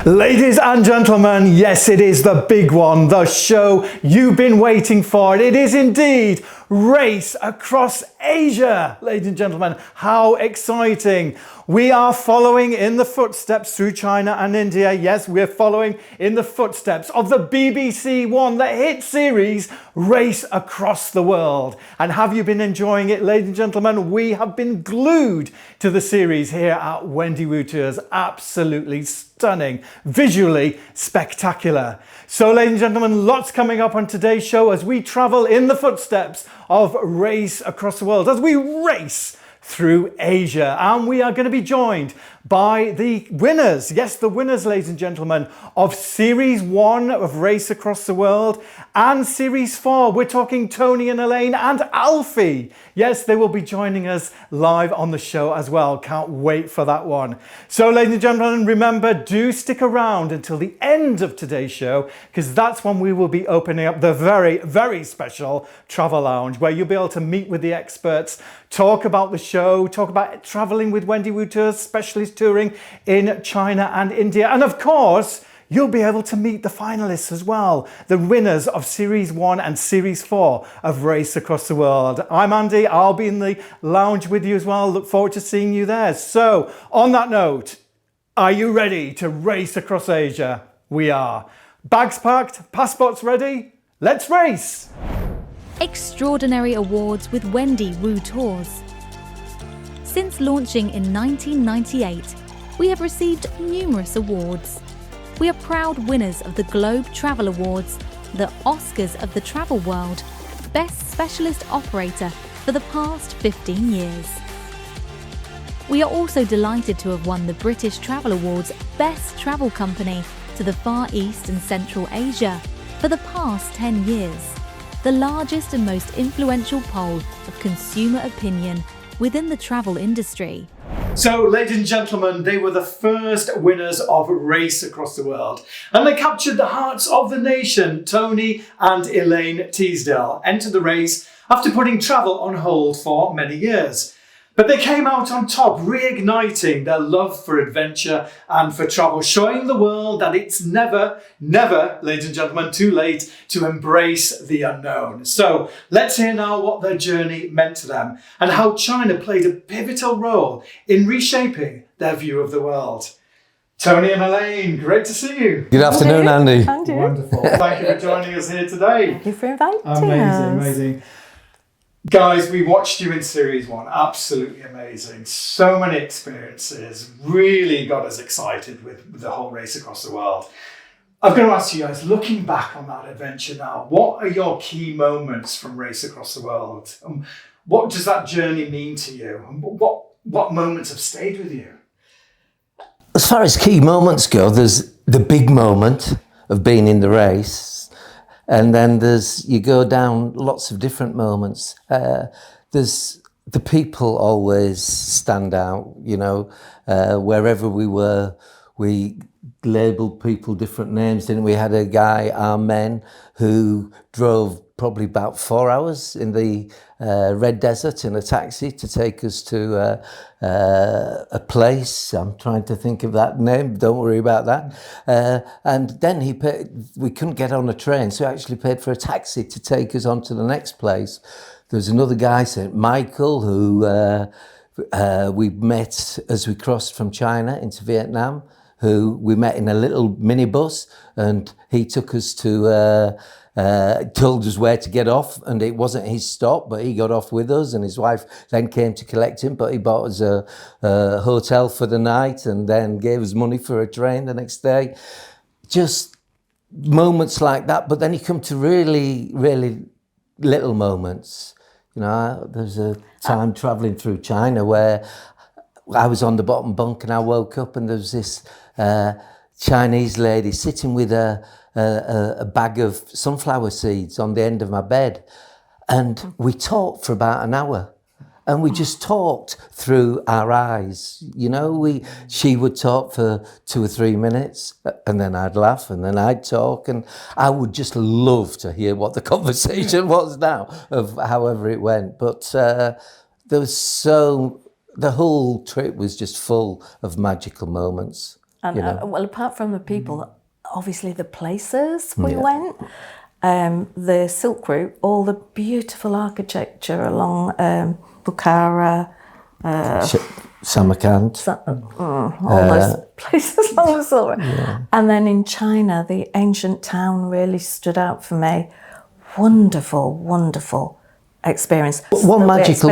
Ladies and gentlemen, yes, it is the big one, the show you've been waiting for. It is indeed Race Across Asia. Ladies and gentlemen, how exciting. We are following in the footsteps through China and India. Yes, we're following in the footsteps of the BBC One, the hit series Race Across the World. And have you been enjoying it, ladies and gentlemen? We have been glued to the series here at Wendy Wu Tours. Absolutely stunning, visually spectacular. So, ladies and gentlemen, lots coming up on today's show as we travel in the footsteps of Race Across the World, as we race through Asia. And we are going to be joined by the winners, yes, the winners, ladies and gentlemen, of Series 1 of Race Across the World and Series 4. We're talking Tony and Elaine and Alfie. Yes, they will be joining us live on the show as well. Can't wait for that one. So, ladies and gentlemen, remember, do stick around until the end of today's show, because that's when we will be opening up the very, very special Travel Lounge, where you'll be able to meet with the experts, talk about the show, talk about traveling with Wendy Wu Tours, specialist touring in China and India. And of course, you'll be able to meet the finalists as well, the winners of Series 1 and Series 4 of Race Across the World. I'm Andy, I'll be in the lounge with you as well. Look forward to seeing you there. So, on that note, are you ready to race across Asia? We are. Bags packed, passports ready? Let's race! Extraordinary Awards with Wendy Wu Tours. Since launching in 1998, we have received numerous awards. We are proud winners of the Globe Travel Awards, the Oscars of the travel world, Best Specialist Operator for the past 15 years. We are also delighted to have won the British Travel Awards Best Travel Company to the Far East and Central Asia for the past 10 years, the largest and most influential poll of consumer opinion within the travel industry. So, ladies and gentlemen, they were the first winners of Race Across the World, and they captured the hearts of the nation. Tony and Elaine Teasdale entered the race after putting travel on hold for many years. But they came out on top, reigniting their love for adventure and for travel, showing the world that it's never, never, ladies and gentlemen, too late to embrace the unknown. So let's hear now what their journey meant to them and how China played a pivotal role in reshaping their view of the world. Tony and Elaine, great to see you. Good afternoon, Andy. Wonderful. Thank you for joining us here today. Thank you for inviting Amazing, us. amazing. Guys, we watched you in Series 1. Absolutely amazing. So many experiences. Really got us excited with the whole Race Across the World. I've got to ask you guys, looking back on that adventure now, what are your key moments from Race Across the World? What does that journey mean to you? And what moments have stayed with you? As far as key moments go, there's the big moment of being in the race. And then you go down lots of different moments. There's the people always stand out, you know, wherever we were, we labelled people different names, didn't we? We had a guy, Amen, who drove probably about 4 hours in the Red Desert in a taxi to take us to a place. I'm trying to think of that name, don't worry about that. And then we couldn't get on a train, so he actually paid for a taxi to take us on to the next place. There's another guy, St. Michael, who we met as we crossed from China into Vietnam, who we met in a little minibus, and he took us to told us where to get off, and it wasn't his stop, but he got off with us, and his wife then came to collect him, but he bought us a hotel for the night and then gave us money for a train the next day. Just moments like that. But then you come to really, really little moments. You know, there's a time traveling through China where I was on the bottom bunk and I woke up and there was this Chinese lady sitting with a bag of sunflower seeds on the end of my bed. And we talked for about an hour. And we just talked through our eyes. You know, she would talk for 2 or 3 minutes, and then I'd laugh, and then I'd talk, and I would just love to hear what the conversation was now, of however it went. But there was the whole trip was just full of magical moments. And you know. well, apart from the people, obviously the places we went, the Silk Route, all the beautiful architecture along Bukhara, Samarkand. all those places along the Silk Route. And then in China, the ancient town really stood out for me. Wonderful, wonderful experience. One magical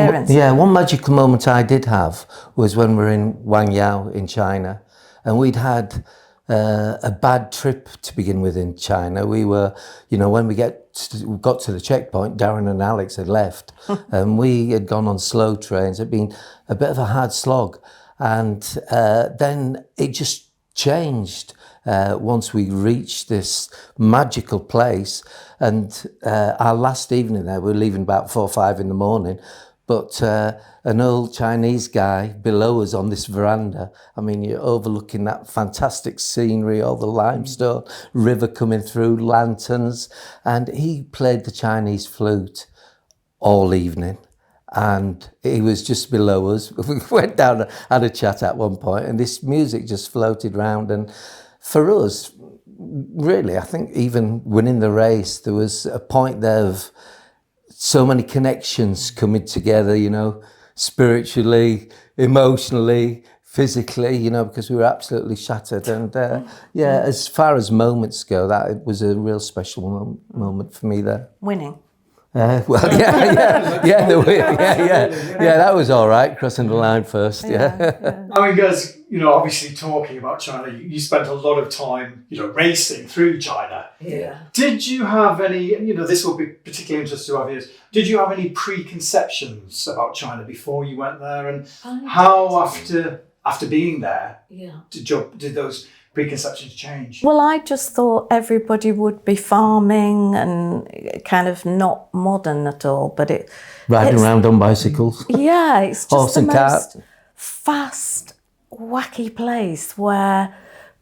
moment I did have was when we were in Wangyao in China, and we'd had a bad trip to begin with in China. We were, when we got to the checkpoint, Darren and Alex had left, and we had gone on slow trains. It'd been a bit of a hard slog, and then it just changed. Once we reached this magical place, and our last evening there, we were leaving about 4 or 5 in the morning, but an old Chinese guy below us on this veranda, I mean, you're overlooking that fantastic scenery, all the limestone, river coming through, lanterns, and he played the Chinese flute all evening. And he was just below us. We went down, had a chat at one point, and this music just floated round. And for us, really, I think even winning the race, there was a point there of so many connections coming together, spiritually, emotionally, physically, because we were absolutely shattered. And as far as moments go, that was a real special moment for me there. Winning. That was all right, crossing the line first, I mean, guys, obviously talking about China, you spent a lot of time, racing through China. Yeah. Did you have any, this will be particularly interesting to our viewers, did you have any preconceptions about China before you went there? And how, after being there, did those preconceptions change? Well, I just thought everybody would be farming and kind of not modern at all, but riding around on bicycles. Yeah, it's just horse the and most cart. Fast, wacky place where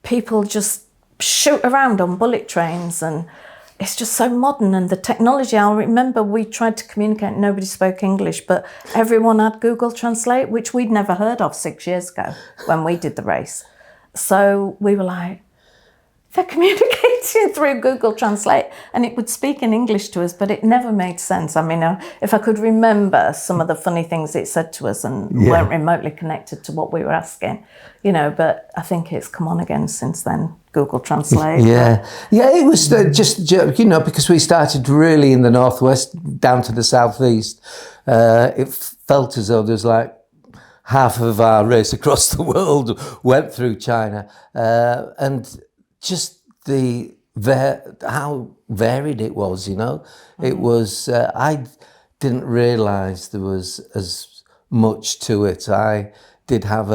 people just shoot around on bullet trains, and it's just so modern. And the technology, I remember we tried to communicate, nobody spoke English, but everyone had Google Translate, which we'd never heard of 6 years ago when we did the race. So we were like, they're communicating through Google Translate, and it would speak in English to us, but it never made sense. I mean, if I could remember some of the funny things it said to us and weren't remotely connected to what we were asking, but I think it's come on again since then, Google Translate. It was just, because we started really in the northwest down to the southeast, it felt as though there's like half of our race across the world went through China, and just how varied it was, It was, I didn't realise there was as much to it. I did have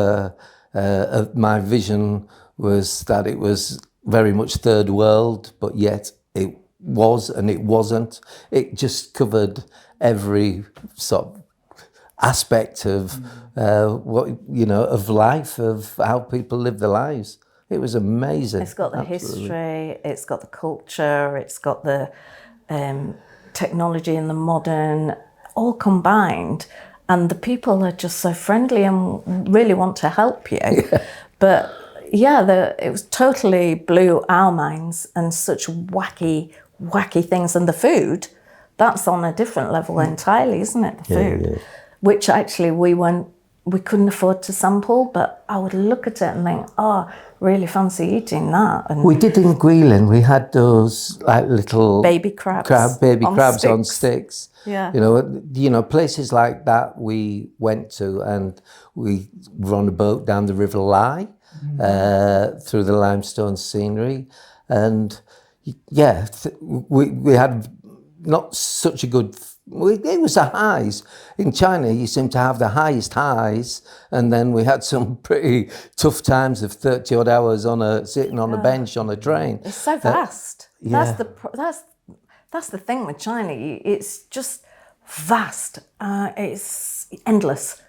my vision was that it was very much third world, but yet it was and it wasn't. It just covered every sort of aspect of of life, of how people live their lives. It was amazing. It's got the history, it's got the culture, it's got the technology and the modern, all combined. And the people are just so friendly and really want to help you. But it was totally blew our minds, and such wacky things. And the food, that's on a different level entirely, isn't it? The food, which actually we couldn't afford to sample, but I would look at it and think, really fancy eating that. And we did in Guilin, we had those like little baby crabs on sticks. Places like that we went to, and we were on a boat down the River Lai, through the limestone scenery, and we had not such a good. It was the highs. In China, you seem to have the highest highs, and then we had some pretty tough times of 30 odd hours sitting on a bench on a train. It's so vast. That's the thing with China. It's just vast. It's endless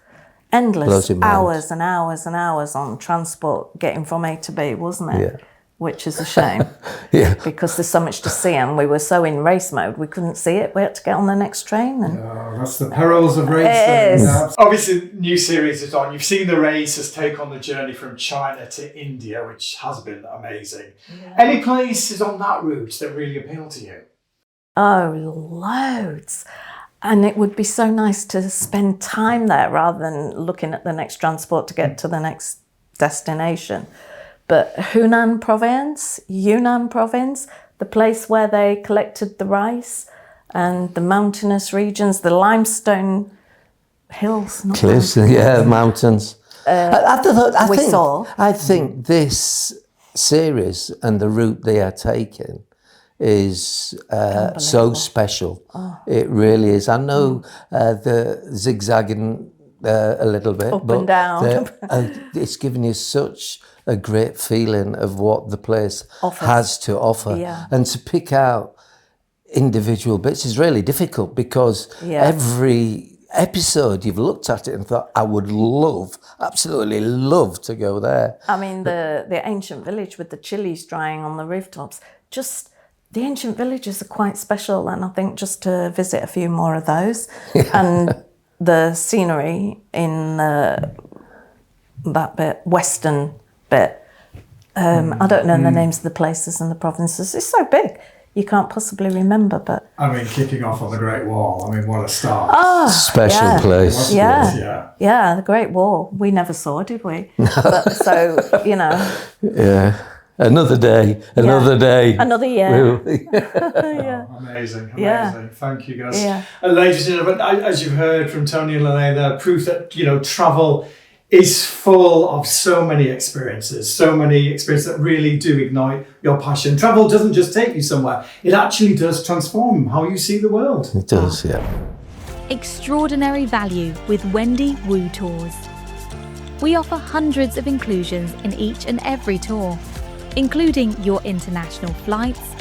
hours and hours and hours on transport getting from A to B, wasn't it? which is a shame. Yeah. Because there's so much to see, and we were so in race mode we couldn't see it. We had to get on the next train. And That's the perils of racing. It is. Yeah. Obviously, new series is on. You've seen the races take on the journey from China to India, which has been amazing. Yeah. Any places on that route that really appeal to you? Oh, loads. And it would be so nice to spend time there rather than looking at the next transport to get to the next destination. But Yunnan province, the place where they collected the rice, and the mountainous regions, the limestone hills. Cliffs, mountains. I think this series and the route they are taking is so special. It really is. I know the zigzagging a little bit, up and down. It's giving you such a great feeling of what the place has to offer. Yeah. And to pick out individual bits is really difficult because every episode you've looked at it and thought, I would absolutely love to go there. I mean, the ancient village with the chilies drying on the rooftops, the ancient villages are quite special, and I think just to visit a few more of those. And the scenery in that western bit, I don't know the names of the places and the provinces. It's so big, you can't possibly remember. But I mean, kicking off on the Great Wall, I mean, what a start. Special place. Yeah, the Great Wall. We never saw, did we? But, so, Yeah. Another day, another another year. Amazing. Yeah. Thank you, guys. Yeah. Ladies and gentlemen, as you've heard from Tony and Elaine, the proof that travel is full of so many experiences that really do ignite your passion. Travel doesn't just take you somewhere; it actually does transform how you see the world. It does, yeah. Extraordinary value with Wendy Wu Tours. We offer hundreds of inclusions in each and every tour, including your international flights,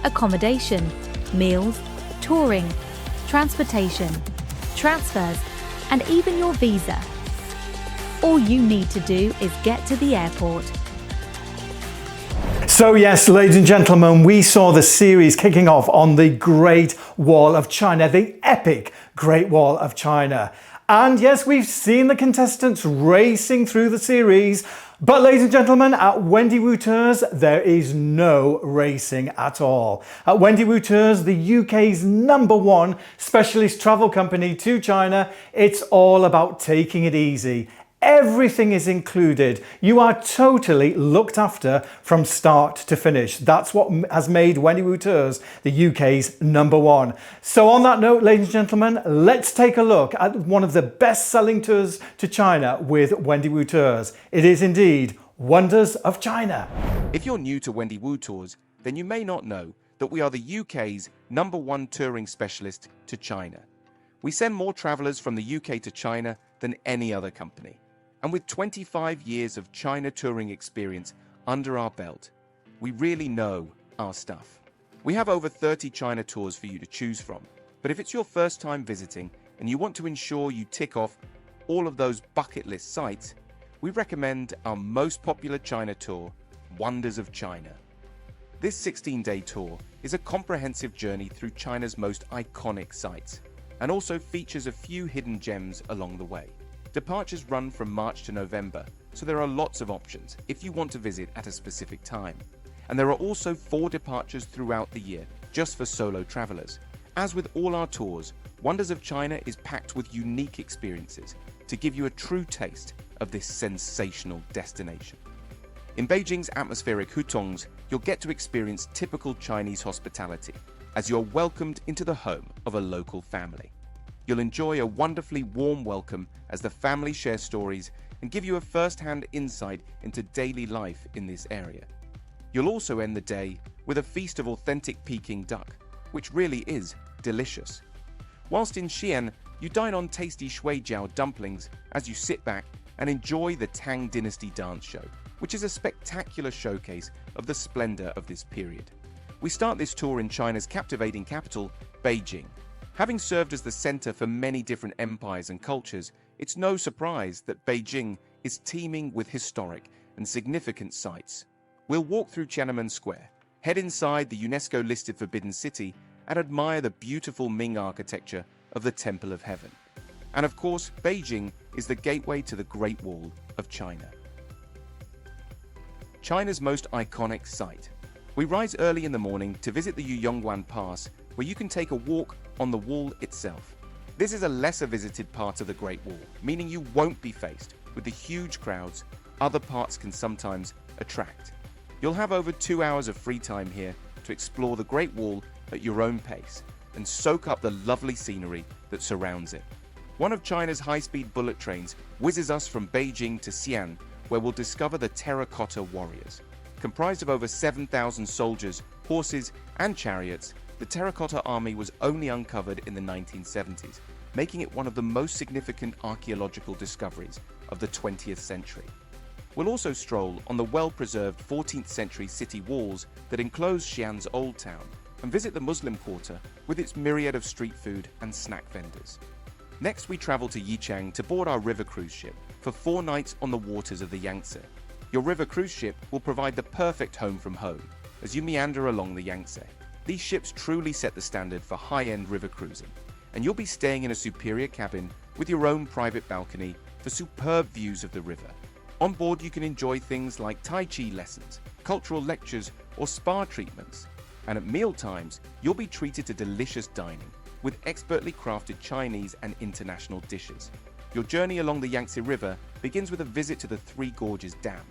accommodation, meals, touring, transportation, transfers, and even your visa. All you need to do is get to the airport. So yes, ladies and gentlemen, we saw the series kicking off on the Great Wall of China, the epic Great Wall of China. And yes, we've seen the contestants racing through the series. But ladies and gentlemen, at Wendy Wu Tours, there is no racing at all. At Wendy Wu Tours, the UK's #1 specialist travel company to China, it's all about taking it easy. Everything is included. You are totally looked after from start to finish. That's what has made Wendy Wu Tours the UK's #1. So on that note, ladies and gentlemen, let's take a look at one of the best-selling tours to China with Wendy Wu Tours. It is indeed Wonders of China. If you're new to Wendy Wu Tours, then you may not know that we are the UK's #1 touring specialist to China. We send more travellers from the UK to China than any other company. And with 25 years of China touring experience under our belt, we really know our stuff. We have over 30 China tours for you to choose from. But if it's your first time visiting and you want to ensure you tick off all of those bucket list sites, we recommend our most popular China tour, Wonders of China. This 16-day tour is a comprehensive journey through China's most iconic sites and also features a few hidden gems along the way. Departures run from March to November, so there are lots of options if you want to visit at a specific time. And there are also 4 departures throughout the year, just for solo travelers. As with all our tours, Wonders of China is packed with unique experiences to give you a true taste of this sensational destination. In Beijing's atmospheric hutongs, you'll get to experience typical Chinese hospitality as you're welcomed into the home of a local family. You'll enjoy a wonderfully warm welcome as the family share stories and give you a first-hand insight into daily life in this area. You'll also end the day with a feast of authentic Peking duck, which really is delicious. Whilst in Xi'an, you dine on tasty shuijiao dumplings as you sit back and enjoy the Tang Dynasty dance show, which is a spectacular showcase of the splendor of this period. We start this tour in China's captivating capital, Beijing. Having served as the center for many different empires and cultures, it's no surprise that Beijing is teeming with historic and significant sites. We'll walk through Tiananmen Square, head inside the UNESCO-listed Forbidden City, and admire the beautiful Ming architecture of the Temple of Heaven. And of course, Beijing is the gateway to the Great Wall of China. China's most iconic site. We rise early in the morning to visit the Yuyongguan Pass, where you can take a walk on the wall itself. This is a lesser visited part of the Great Wall, meaning you won't be faced with the huge crowds other parts can sometimes attract. You'll have over 2 hours of free time here to explore the Great Wall at your own pace and soak up the lovely scenery that surrounds it. One of China's high-speed bullet trains whizzes us from Beijing to Xi'an, where we'll discover the Terracotta Warriors. Comprised of over 7,000 soldiers, horses, and chariots, the Terracotta Army was only uncovered in the 1970s, making it one of the most significant archaeological discoveries of the 20th century. We'll also stroll on the well-preserved 14th century city walls that enclose Xi'an's Old Town and visit the Muslim Quarter with its myriad of street food and snack vendors. Next, we travel to Yichang to board our river cruise ship for 4 nights on the waters of the Yangtze. Your river cruise ship will provide the perfect home from home as you meander along the Yangtze. These ships truly set the standard for high-end river cruising, and you'll be staying in a superior cabin with your own private balcony for superb views of the river. On board, you can enjoy things like Tai Chi lessons, cultural lectures, or spa treatments. And at meal times, you'll be treated to delicious dining with expertly crafted Chinese and international dishes. Your journey along the Yangtze River begins with a visit to the Three Gorges Dam,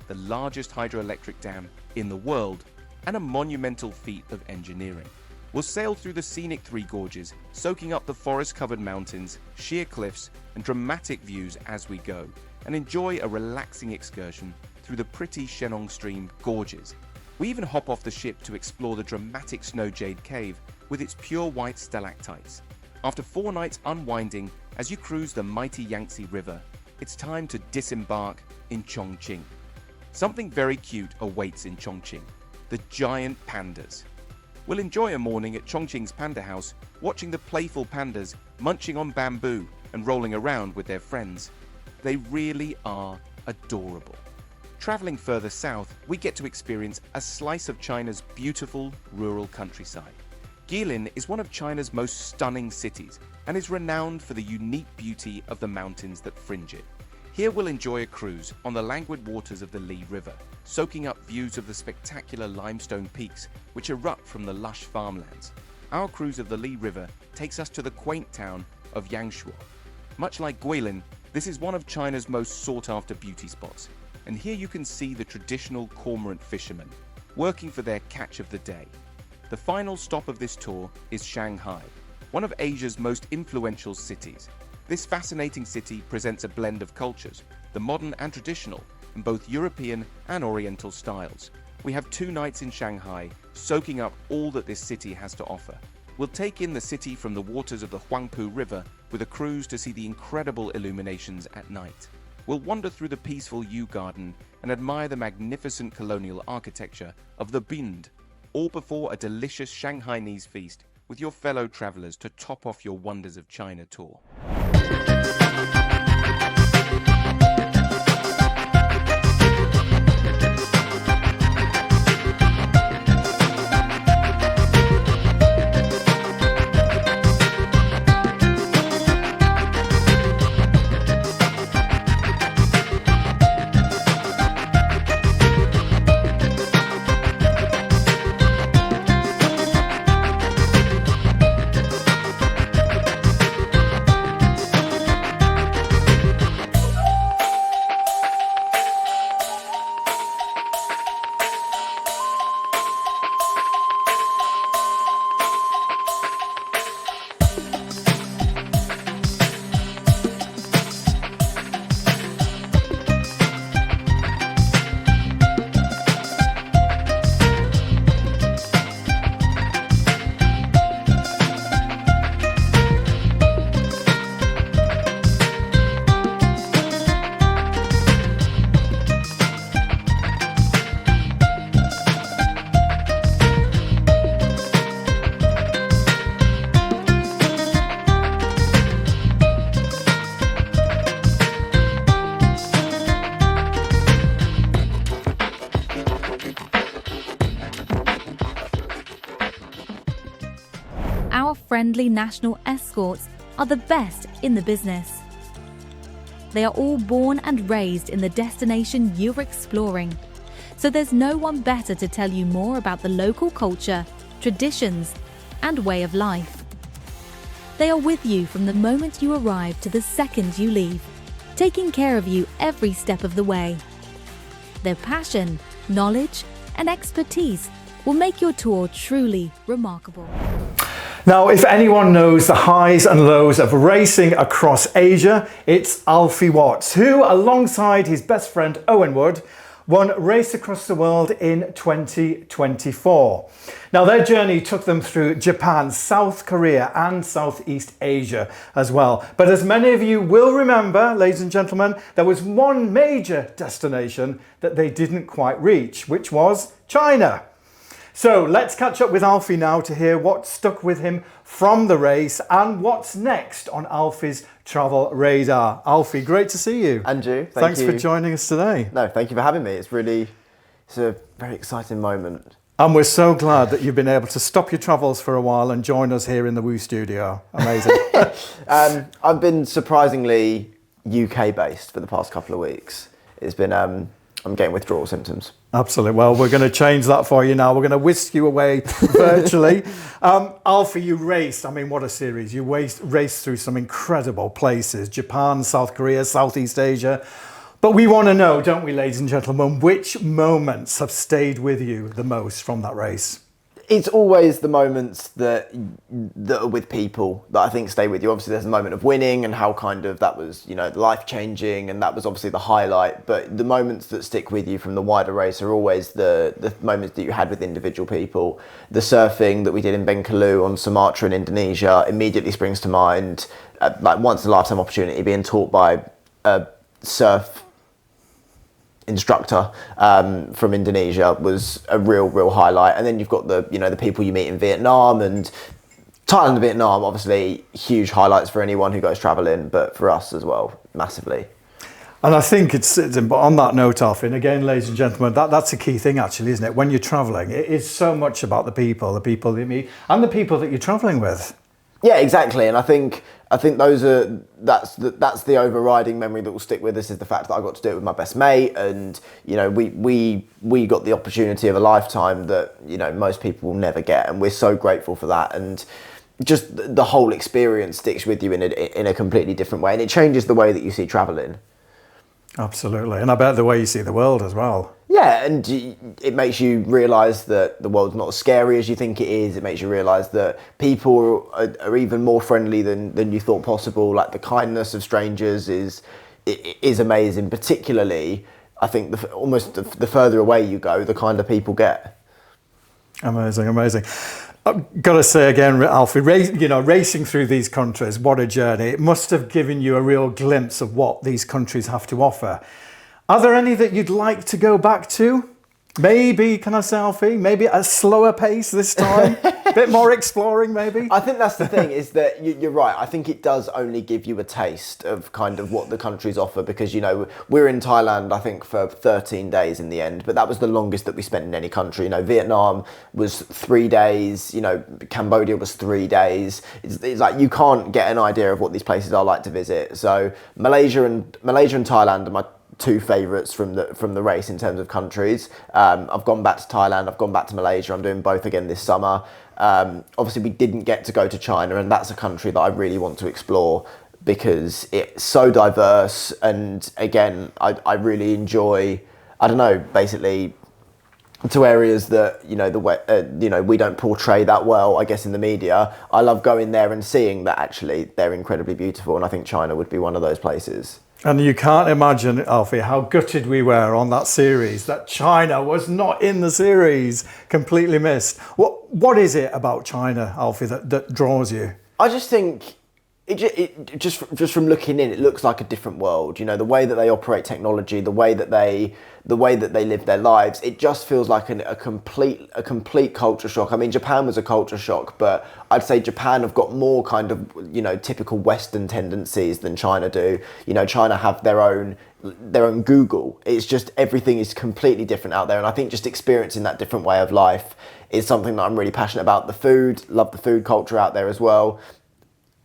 the largest hydroelectric dam in the world, and a monumental feat of engineering. We'll sail through the scenic Three Gorges, soaking up the forest-covered mountains, sheer cliffs, and dramatic views as we go, and enjoy a relaxing excursion through the pretty Shenong Stream gorges. We even hop off the ship to explore the dramatic Snow Jade Cave with its pure white stalactites. After 4 nights unwinding as you cruise the mighty Yangtze River, it's time to disembark in Chongqing. Something very cute awaits in Chongqing: the giant pandas. We'll enjoy a morning at Chongqing's Panda House, watching the playful pandas munching on bamboo and rolling around with their friends. They really are adorable. Traveling further south, we get to experience a slice of China's beautiful rural countryside. Guilin is one of China's most stunning cities and is renowned for the unique beauty of the mountains that fringe it. Here we'll enjoy a cruise on the languid waters of the Li River, soaking up views of the spectacular limestone peaks which erupt from the lush farmlands. Our cruise of the Li River takes us to the quaint town of Yangshuo. Much like Guilin, this is one of China's most sought-after beauty spots, and here you can see the traditional cormorant fishermen working for their catch of the day. The final stop of this tour is Shanghai, one of Asia's most influential cities. This fascinating city presents a blend of cultures, the modern and traditional, in both European and Oriental styles. We have 2 nights in Shanghai, soaking up all that this city has to offer. We'll take in the city from the waters of the Huangpu River with a cruise to see the incredible illuminations at night. We'll wander through the peaceful Yew Garden and admire the magnificent colonial architecture of the Bind, all before a delicious Shanghainese feast with your fellow travelers to top off your Wonders of China tour. our friendly national escorts are the best in the business. They are all born and raised in the destination you're exploring, so there's no one better to tell you more about the local culture, traditions, and way of life. They are with you from the moment you arrive to the second you leave, taking care of you every step of the way. Their passion, knowledge, and expertise will make your tour truly remarkable. Now, if anyone knows the highs and lows of racing across Asia, it's Alfie Watts, who, alongside his best friend Owen Wood, won Race Across the World in 2024. Now, their journey took them through Japan, South Korea and Southeast Asia as well. But as many of you will remember, ladies and gentlemen, there was one major destination that they didn't quite reach, which was China. So let's catch up with Alfie now to hear what stuck with him from the race and what's next on Alfie's travel radar. Alfie, great to see you. Andrew, thanks for joining us today. No, thank you for having me. It's a very exciting moment. And we're so glad that you've been able to stop your travels for a while and join us here in the Wu studio. Amazing. I've been surprisingly UK based for the past couple of weeks. It's been, I'm getting withdrawal symptoms. Absolutely. Well, we're going to change that for you now. We're going to whisk you away virtually. Alfie, you raced. I mean, what a series. You raced through some incredible places. Japan, South Korea, Southeast Asia. But we want to know, don't we, ladies and gentlemen, which moments have stayed with you the most from that race? It's always the moments that are with people that I think stay with you. Obviously, there's a moment of winning and how kind of that was, life-changing, and that was obviously the highlight. But the moments that stick with you from the wider race are always the moments that you had with individual people. The surfing that we did in Bengkulu on Sumatra in Indonesia immediately springs to mind. Like once-in-a-lifetime opportunity, being taught by a surf instructor from Indonesia was a real highlight. And then you've got the people you meet in Vietnam and Thailand and Vietnam, obviously huge highlights for anyone who goes traveling, but for us as well, massively. And I think it's on that note, Alfie, and again, ladies and gentlemen, that's a key thing actually, isn't it? When you're traveling, it is so much about the people that you meet and the people that you're traveling with. Yeah, exactly. And I think that's the overriding memory that will stick with us, is the fact that I got to do it with my best mate, and we got the opportunity of a lifetime that most people will never get, and we're so grateful for that. And just the whole experience sticks with you in a completely different way, and it changes the way that you see traveling. Absolutely, and I bet the way you see the world as well. Yeah, and it makes you realise that the world's not as scary as you think it is. It makes you realise that people are even more friendly than you thought possible. Like, the kindness of strangers is amazing. Particularly, I think the further away you go, the kinder people get. Amazing. I've got to say again, Alfie, racing through these countries, what a journey. It must have given you a real glimpse of what these countries have to offer. Are there any that you'd like to go back to? Maybe, can I say, Alfie, maybe at a slower pace this time? A bit more exploring, maybe? I think that's the thing, is that you're right. I think it does only give you a taste of kind of what the countries offer, because, we're in Thailand, I think, for 13 days in the end, but that was the longest that we spent in any country. Vietnam was 3 days, Cambodia was 3 days. It's like you can't get an idea of what these places are like to visit. So Malaysia and Thailand are my two favourites from the race in terms of countries. I've gone back to Thailand, I've gone back to Malaysia, I'm doing both again this summer. Obviously we didn't get to go to China, and that's a country that I really want to explore because it's so diverse, and again, I really enjoy, basically to areas that, we don't portray that well, I guess, in the media. I love going there and seeing that actually they're incredibly beautiful, and I think China would be one of those places. And you can't imagine, Alfie, how gutted we were on that series that China was not in the series, completely missed. What is it about China, Alfie, that draws you? I just think Just from looking in, it looks like a different world. You know, the way that they operate technology, the way that they live their lives, it just feels like a complete culture shock. I mean, Japan was a culture shock, but I'd say Japan have got more kind of, you know, typical Western tendencies than China do. You know, China have their own Google. It's just everything is completely different out there, and I think just experiencing that different way of life is something that I'm really passionate about. The food, love the food culture out there as well.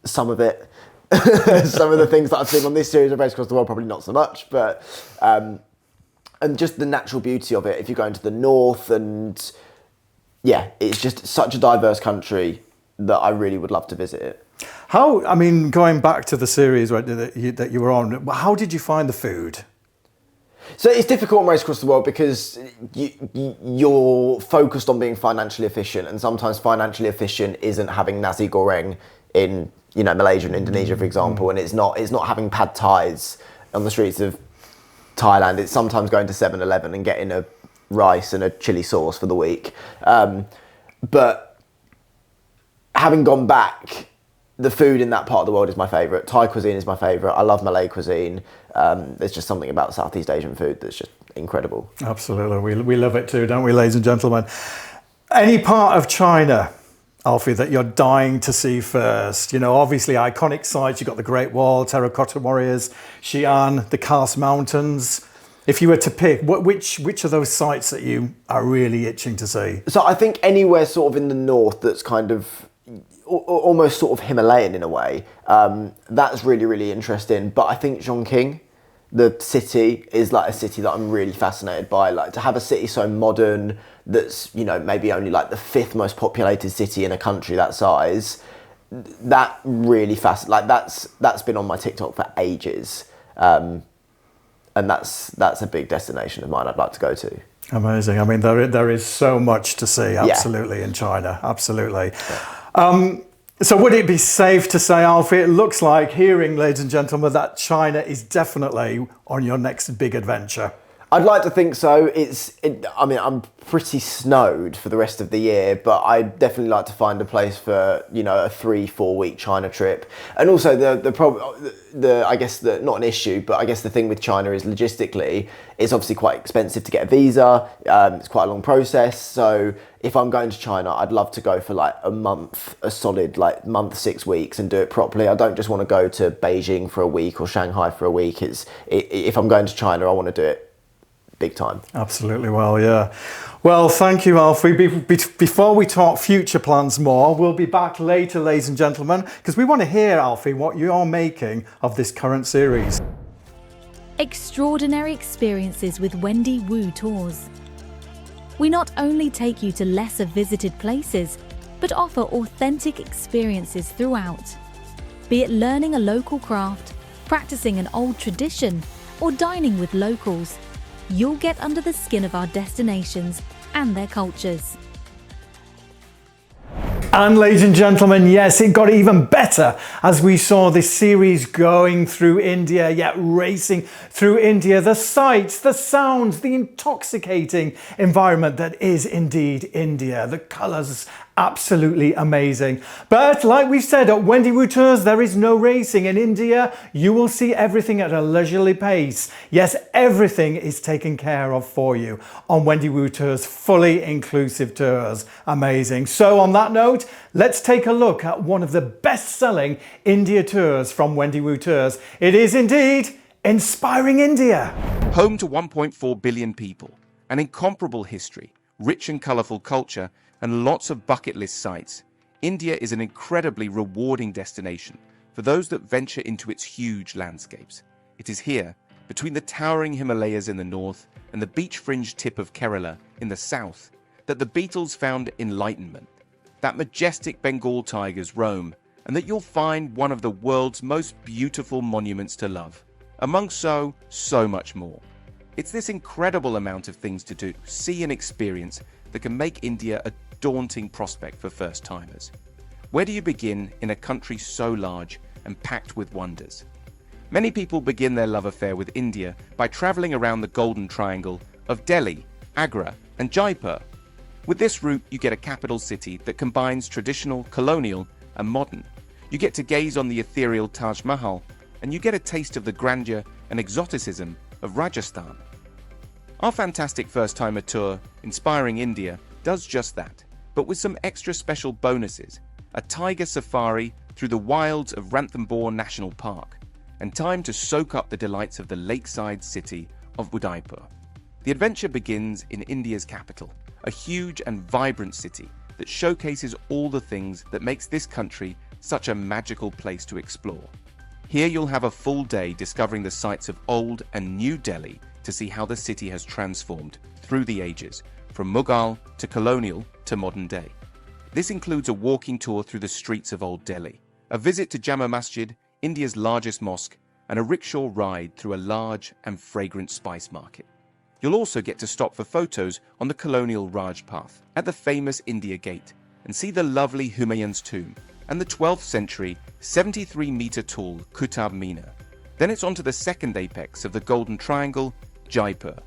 Some of it, some of the things that I've seen on this series of Race Across the World, probably not so much, but and just the natural beauty of it. If you're going to the north, and yeah, it's just such a diverse country that I really would love to visit it. How, I mean, going back to the series, right, that you were on, how did you find the food? So it's difficult on Race Across the World because you're focused on being financially efficient, and sometimes financially efficient isn't having nasi goreng in, you know, Malaysia and Indonesia, for example, and it's not having pad thais on the streets of Thailand. It's sometimes going to 7-Eleven and getting a rice and a chili sauce for the week. But having gone back, the food in that part of the world is my favourite. Thai cuisine is my favourite. I love Malay cuisine. There's just something about Southeast Asian food that's just incredible. Absolutely. We love it too, don't we, ladies and gentlemen? Any part of China, Alfie, that you're dying to see first? You know, obviously iconic sites. You've got the Great Wall, Terracotta Warriors, Xi'an, the Kars Mountains. If you were to pick, which of those sites that you are really itching to see? So I think anywhere sort of in the north that's kind of almost sort of Himalayan in a way, that's really, really interesting. But I think Chongqing, the city, is like a city that I'm really fascinated by. Like, to have a city so modern, that's, you know, maybe only like the 5th most populated city in a country that size, that really like that's been on my TikTok for ages, and that's a big destination of mine I'd like to go to. Amazing. I mean, there is so much to see, absolutely, in China, absolutely. Yeah. So would it be safe to say, Alfie, it looks like, hearing, ladies and gentlemen, that China is definitely on your next big adventure? I'd like to think so. I mean, I'm pretty snowed for the rest of the year, but I'd definitely like to find a place for, you know, a 3-4 week China trip. And also I guess not an issue, but I guess the thing with China is logistically, it's obviously quite expensive to get a visa. It's quite a long process. So if I'm going to China, I'd love to go for like a month, a solid like month, 6 weeks, and do it properly. I don't just want to go to Beijing for a week or Shanghai for a week. If I'm going to China, I want to do it big time. Absolutely. Well, yeah. Well, thank you, Alfie. Before we talk future plans more, we'll be back later, ladies and gentlemen, because we want to hear, Alfie, what you're making of this current series. Extraordinary experiences with Wendy Wu Tours. We not only take you to lesser visited places, but offer authentic experiences throughout. Be it learning a local craft, practicing an old tradition, or dining with locals, you'll get under the skin of our destinations and their cultures. And ladies and gentlemen, yes, it got even better as we saw this series going through India, yet racing through India. The sights, the sounds, the intoxicating environment that is indeed India. The colours, absolutely amazing. But like we said at Wendy Wu Tours, there is no racing. In India, you will see everything at a leisurely pace. Yes, everything is taken care of for you on Wendy Wu Tours, fully inclusive tours. Amazing. So on that note, let's take a look at one of the best-selling India tours from Wendy Wu Tours. It is indeed Inspiring India. Home to 1.4 billion people, an incomparable history, rich and colourful culture, and lots of bucket list sites, India is an incredibly rewarding destination for those that venture into its huge landscapes. It is here, between the towering Himalayas in the north and the beach-fringed tip of Kerala in the south, that the Beatles found enlightenment, that majestic Bengal tigers roam, and that you'll find one of the world's most beautiful monuments to love, among so much more. It's this incredible amount of things to do, see and experience that can make India a daunting prospect for first-timers. Where do you begin in a country so large and packed with wonders? Many people begin their love affair with India by traveling around the golden triangle of Delhi, Agra, and Jaipur. With this route, you get a capital city that combines traditional, colonial, and modern. You get to gaze on the ethereal Taj Mahal, and you get a taste of the grandeur and exoticism of Rajasthan. Our fantastic first-timer tour, Inspiring India, does just that, but with some extra special bonuses: a tiger safari through the wilds of Ranthambore National Park, and time to soak up the delights of the lakeside city of Udaipur. The adventure begins in India's capital, a huge and vibrant city that showcases all the things that makes this country such a magical place to explore. Here you'll have a full day discovering the sights of old and new Delhi to see how the city has transformed through the ages, from Mughal to colonial to modern day. This includes a walking tour through the streets of Old Delhi, a visit to Jama Masjid, India's largest mosque, and a rickshaw ride through a large and fragrant spice market. You'll also get to stop for photos on the colonial Raj Path at the famous India Gate and see the lovely Humayun's tomb and the 12th century 73-meter tall Qutb Minar. Then it's on to the second apex of the Golden Triangle, Jaipur.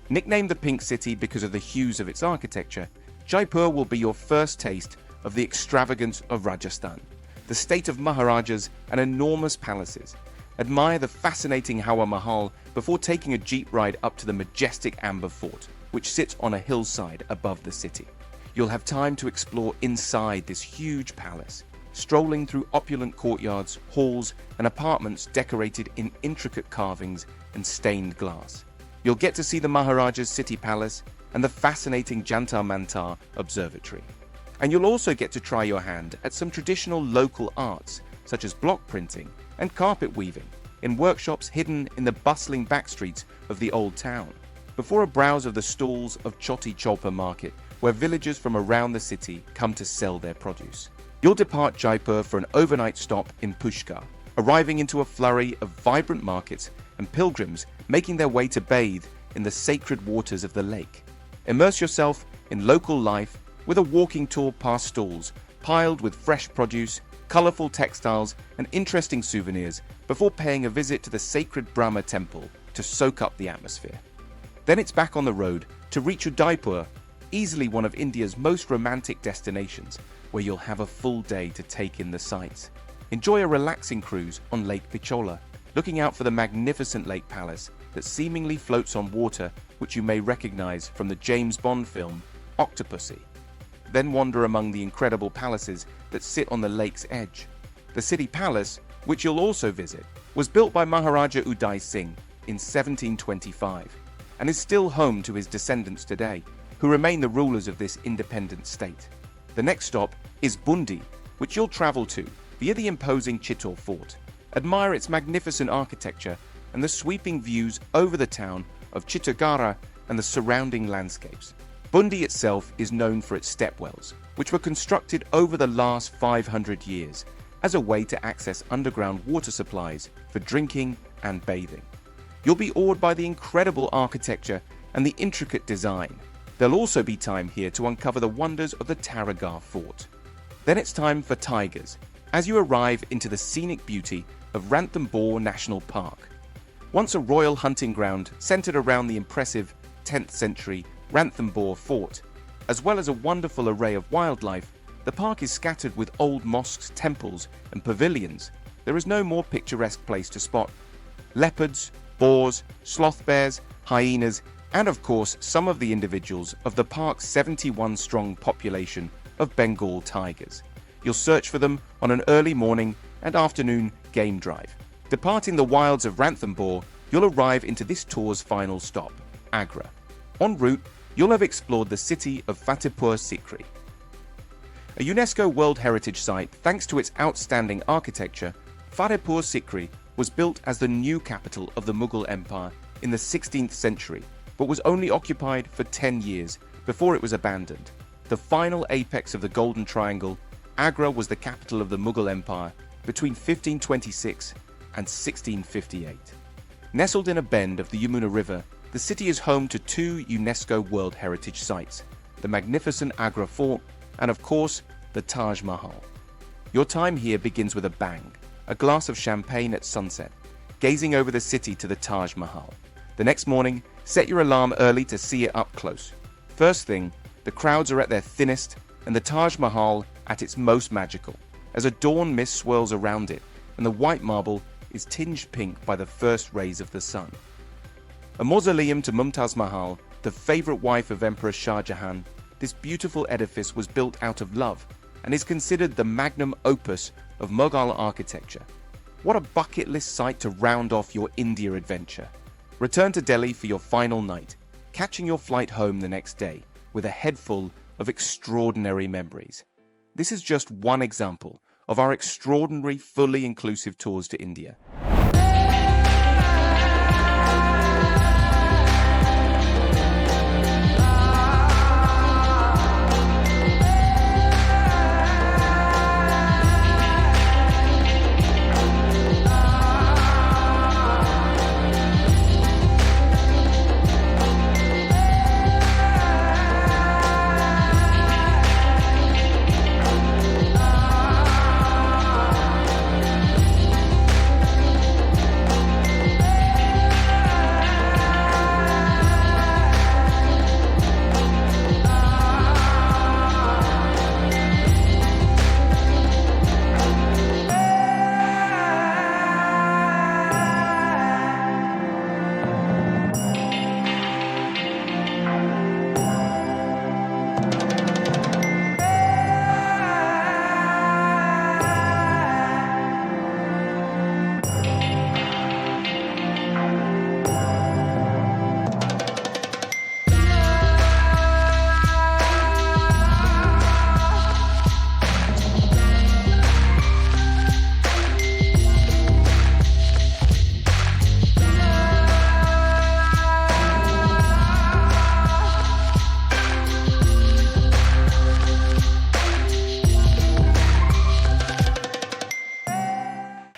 Nicknamed the Pink City because of the hues of its architecture, Jaipur will be your first taste of the extravagance of Rajasthan, the state of Maharajas and enormous palaces. Admire the fascinating Hawa Mahal before taking a jeep ride up to the majestic Amber Fort, which sits on a hillside above the city. You'll have time to explore inside this huge palace, strolling through opulent courtyards, halls, and apartments decorated in intricate carvings and stained glass. You'll get to see the Maharaja's city palace and the fascinating Jantar Mantar observatory. And you'll also get to try your hand at some traditional local arts, such as block printing and carpet weaving, in workshops hidden in the bustling backstreets of the old town, before a browse of the stalls of Choti Cholpa market, where villagers from around the city come to sell their produce. You'll depart Jaipur for an overnight stop in Pushkar, arriving into a flurry of vibrant markets and pilgrims making their way to bathe in the sacred waters of the lake. Immerse yourself in local life with a walking tour past stalls piled with fresh produce, colorful textiles, and interesting souvenirs before paying a visit to the sacred Brahma temple to soak up the atmosphere. Then it's back on the road to reach Udaipur, easily one of India's most romantic destinations, where you'll have a full day to take in the sights. Enjoy a relaxing cruise on Lake Pichola, looking out for the magnificent lake palace that seemingly floats on water, which you may recognize from the James Bond film Octopussy. Then wander among the incredible palaces that sit on the lake's edge. The city palace, which you'll also visit, was built by Maharaja Uday Singh in 1725 and is still home to his descendants today, who remain the rulers of this independent state. The next stop is Bundi, which you'll travel to via the imposing Chittor Fort. Admire its magnificent architecture and the sweeping views over the town of Chittagara and the surrounding landscapes. Bundi itself is known for its stepwells, which were constructed over the last 500 years as a way to access underground water supplies for drinking and bathing. You'll be awed by the incredible architecture and the intricate design. There'll also be time here to uncover the wonders of the Taragar Fort. Then it's time for tigers, as you arrive into the scenic beauty of Ranthambore National Park. Once a royal hunting ground centered around the impressive 10th century Ranthambore Fort, as well as a wonderful array of wildlife, the park is scattered with old mosques, temples, and pavilions. There is no more picturesque place to spot leopards, boars, sloth bears, hyenas, and of course some of the individuals of the park's 71-strong population of Bengal tigers. You'll search for them on an early morning and afternoon game drive. Departing the wilds of Ranthambore, you'll arrive into this tour's final stop, Agra. En route, you'll have explored the city of Fatehpur Sikri. A UNESCO World Heritage Site thanks to its outstanding architecture, Fatehpur Sikri was built as the new capital of the Mughal Empire in the 16th century, but was only occupied for 10 years before it was abandoned. The final apex of the Golden Triangle, Agra was the capital of the Mughal Empire between 1526 and 1658. Nestled in a bend of the Yamuna River, the city is home to two UNESCO World Heritage Sites, the magnificent Agra Fort and, of course, the Taj Mahal. Your time here begins with a bang, a glass of champagne at sunset, gazing over the city to the Taj Mahal. The next morning, set your alarm early to see it up close. First thing, the crowds are at their thinnest and the Taj Mahal at its most magical. as a dawn mist swirls around it and the white marble is tinged pink by the first rays of the sun. A mausoleum to Mumtaz Mahal, the favorite wife of Emperor Shah Jahan, this beautiful edifice was built out of love and is considered the magnum opus of Mughal architecture. What a bucket list site to round off your India adventure. Return to Delhi for your final night, catching your flight home the next day with a head full of extraordinary memories. This is just one example of our extraordinary, fully inclusive tours to India.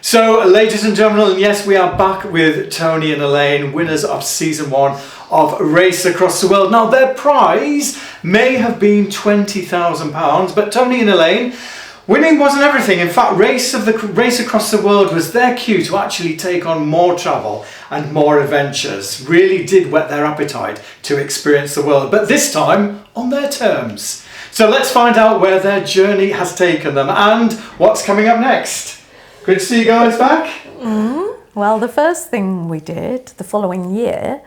So, ladies and gentlemen, yes, we are back with Tony and Elaine, winners of season 1 of Race Across the World. Now, their prize may have been £20,000, but Tony and Elaine, winning wasn't everything. In fact, Race Across the World was their cue to actually take on more travel and more adventures. Really did whet their appetite to experience the world, but this time on their terms. So let's find out where their journey has taken them and what's coming up next. Good to see you guys back. Well, the first thing we did the following year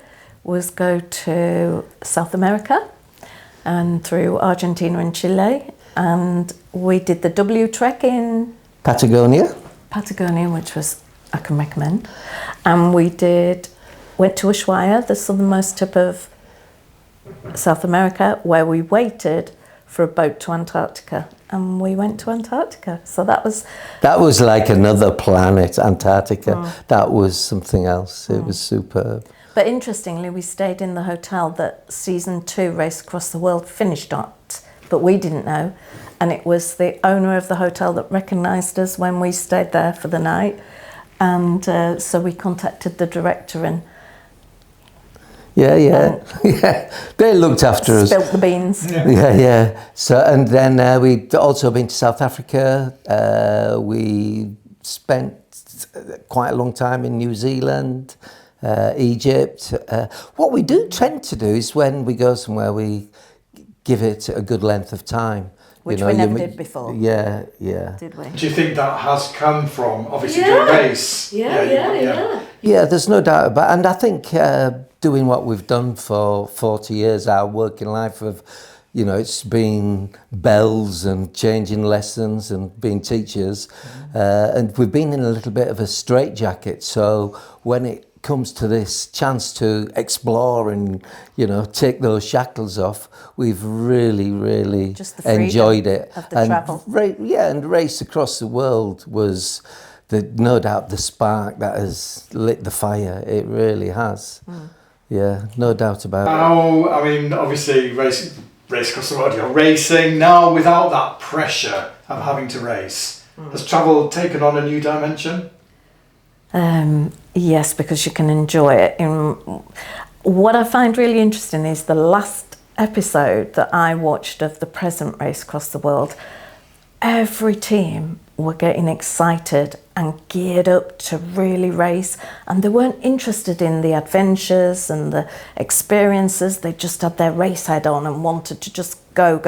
was go to South America and through Argentina and Chile, and we did the W Trek in Patagonia, which was, I can recommend, and went to Ushuaia, the southernmost tip of South America, where we waited for a boat to Antarctica, and we went to Antarctica. So that was like another planet, Antarctica. That was something else. It was superb. But interestingly, we stayed in the hotel that season 2 Race Across the World finished at, but we didn't know, and it was the owner of the hotel that recognised us when we stayed there for the night, and so we contacted the director and Yeah. They looked after us. Spilt the beans. Yeah. So, and then we'd also been to South Africa. We spent quite a long time in New Zealand, Egypt. What we do tend to do is when we go somewhere, we give it a good length of time. Which we never did before. Yeah. Did we? Do you think that has come from, obviously, doing race? Yeah, there's no doubt about it. And I think doing what we've done for 40 years, our working life of, it's been bells and changing lessons and being teachers. And we've been in a little bit of a straitjacket. So when it comes to this chance to explore and, take those shackles off, we've really just the enjoyed it. Of the travel. And Race Across the World was no doubt the spark that has lit the fire. It really has. Yeah, no doubt about it. Now, I mean, obviously, race across the world, you're racing now without that pressure of having to race. Has travel taken on a new dimension? Yes, because you can enjoy it. What I find really interesting is the last episode that I watched of the present Race Across the World. Every team were getting excited and geared up to really race, and they weren't interested in the adventures and the experiences. They just had their race head on and wanted to just go.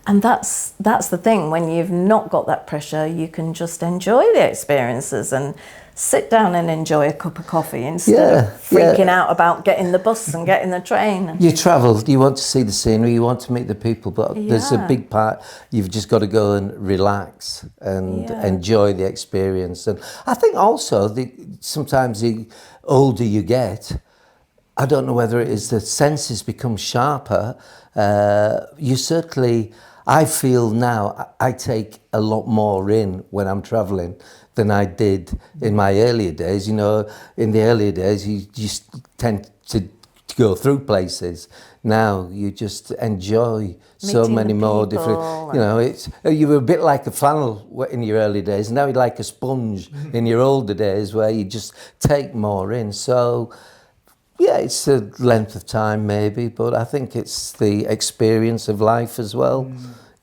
And that's the thing. When you've not got that pressure, you can just enjoy the experiences and sit down and enjoy a cup of coffee instead of freaking out about getting the bus and getting the train. You travel, you want to see the scenery, you want to meet the people, but there's a big part, you've just got to go and relax and enjoy the experience. And I think also, sometimes the older you get, I don't know whether it is the senses become sharper. You certainly, I feel now, I take a lot more in when I'm traveling than I did in my earlier days. You know, in the earlier days, you just tend to go through places. Now you just enjoy so Meeting many the more people different. You know, you were a bit like a flannel in your early days. Now you're like a sponge in your older days, where you just take more in. So. Yeah, it's a length of time maybe, but I think it's the experience of life as well.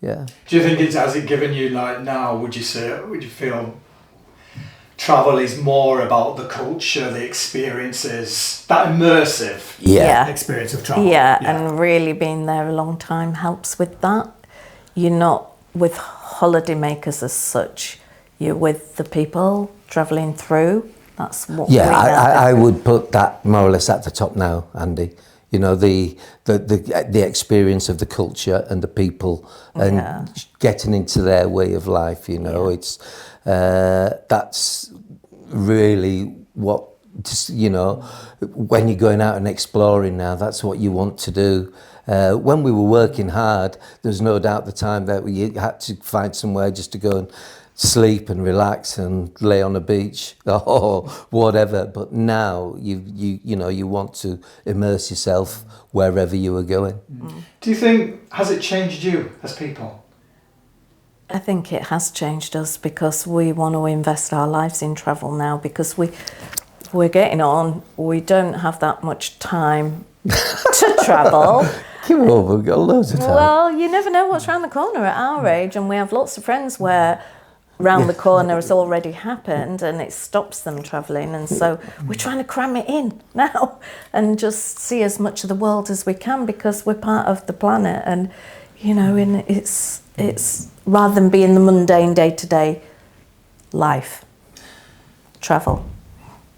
Yeah. Do you think has it given you, like, now, would you feel travel is more about the culture, the experiences, that immersive experience of travel? Yeah, and really being there a long time helps with that. You're not with holidaymakers as such. You're with the people travelling through. That's what I would put that more or less at the top now, Andy. You know, the experience of the culture and the people and getting into their way of life. You know, it's that's really what, you know, when you're going out and exploring now, that's what you want to do. When we were working hard, there's no doubt the time that we had to find somewhere just to go and sleep and relax and lay on a beach or whatever. But now you know, you want to immerse yourself wherever you are going. Do you think, has it changed you as people? I think it has changed us, because we want to invest our lives in travel now, because we're getting on. We don't have that much time to travel. Come on, we've got loads of time. Well, you never know what's around the corner at our age, and we have lots of friends where round the corner has already happened and it stops them travelling, and so we're trying to cram it in now and just see as much of the world as we can, because we're part of the planet. And you know, it's rather than being the mundane day-to-day life, travel.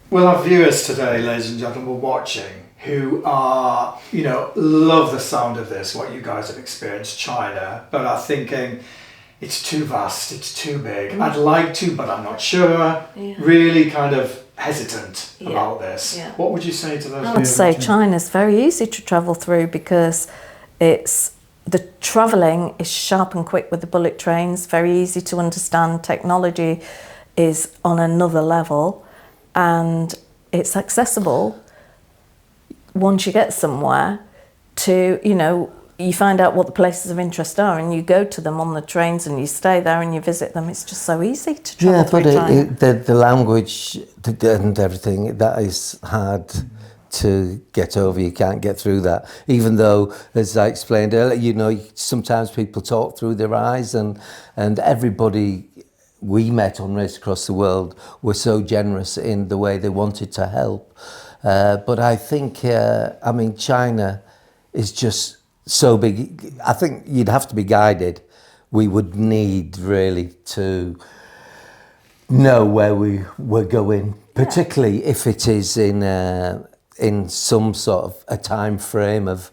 Well, our viewers today, ladies and gentlemen, watching, who are, you know, love the sound of this, what you guys have experienced, China, but are thinking, it's too vast, it's too big, I'd like to, but I'm not sure, really kind of hesitant about this. What would you say to those? I would say China's very easy to travel through, because the travelling is sharp and quick with the bullet trains, very easy to understand, technology is on another level, and it's accessible once you get somewhere to, you know, you find out what the places of interest are and you go to them on the trains and you stay there and you visit them. It's just so easy to travel through China. The language and everything, that is hard to get over. You can't get through that. Even though, as I explained earlier, you know, sometimes people talk through their eyes, and everybody we met on Race Across the World were so generous in the way they wanted to help. But I think, I mean, China is just so big. I think you'd have to be guided. We would need really to know where we were going, particularly if it is in some sort of a time frame of,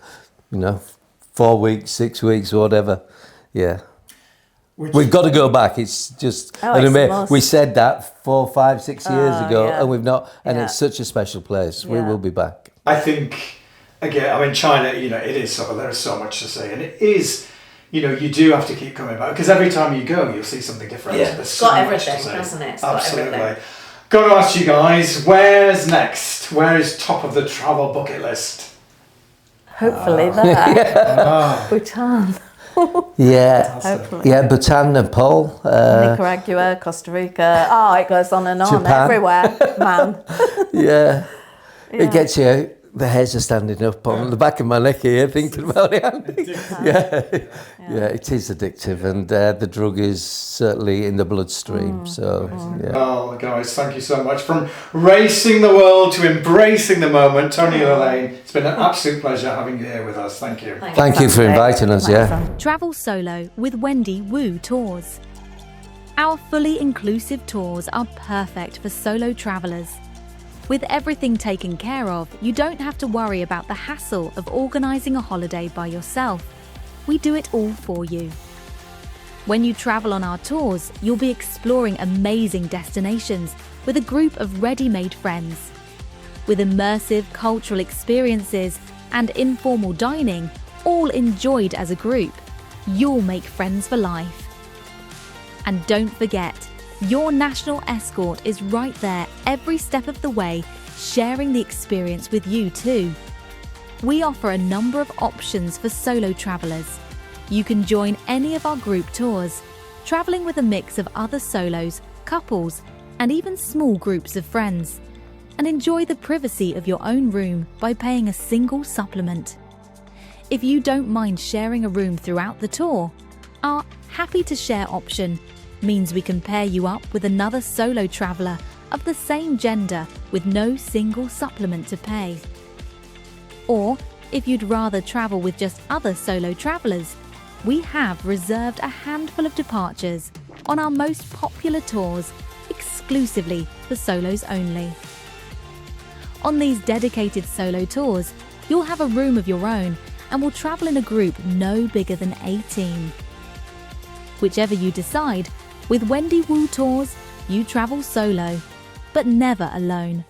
you know, 4 weeks, 6 weeks, whatever. Yeah. We've got to go back. It's just, we said that 4, 5, 6 years ago, and we've not, and it's such a special place. We will be back. I think, again, I mean, China, you know, it is so, there is so much to see, and it is, you know, you do have to keep coming back, because every time you go, you'll see something different. Yeah, it's got everything, hasn't it? It's Absolutely. got everything. Got to ask you guys, where's next? Where is top of the travel bucket list? Hopefully there. Bhutan. Hopefully. Yeah, Bhutan, Nepal, Nicaragua, Costa Rica. Oh, it goes on and on. Japan. Everywhere, man. It gets you the hairs are standing up on the back of my neck here, thinking about it. Yeah, it is addictive, and the drug is certainly in the bloodstream. Oh, guys, thank you so much. From racing the world to embracing the moment, Tony Elaine, it's been an absolute pleasure having you here with us. Thank you. Thank you for inviting us. Travel solo with Wendy Wu Tours. Our fully inclusive tours are perfect for solo travellers. With everything taken care of, you don't have to worry about the hassle of organising a holiday by yourself. We do it all for you. When you travel on our tours, you'll be exploring amazing destinations with a group of ready-made friends. With immersive cultural experiences and informal dining, all enjoyed as a group, you'll make friends for life. And don't forget, your national escort is right there every step of the way, sharing the experience with you too. We offer a number of options for solo travellers. You can join any of our group tours, travelling with a mix of other solos, couples, and even small groups of friends, and enjoy the privacy of your own room by paying a single supplement. If you don't mind sharing a room throughout the tour, our Happy to Share option means we can pair you up with another solo traveller of the same gender with no single supplement to pay. Or, if you'd rather travel with just other solo travellers, we have reserved a handful of departures on our most popular tours exclusively for solos only. On these dedicated solo tours, you'll have a room of your own and will travel in a group no bigger than 18. Whichever you decide, with Wendy Wu Tours, you travel solo, but never alone.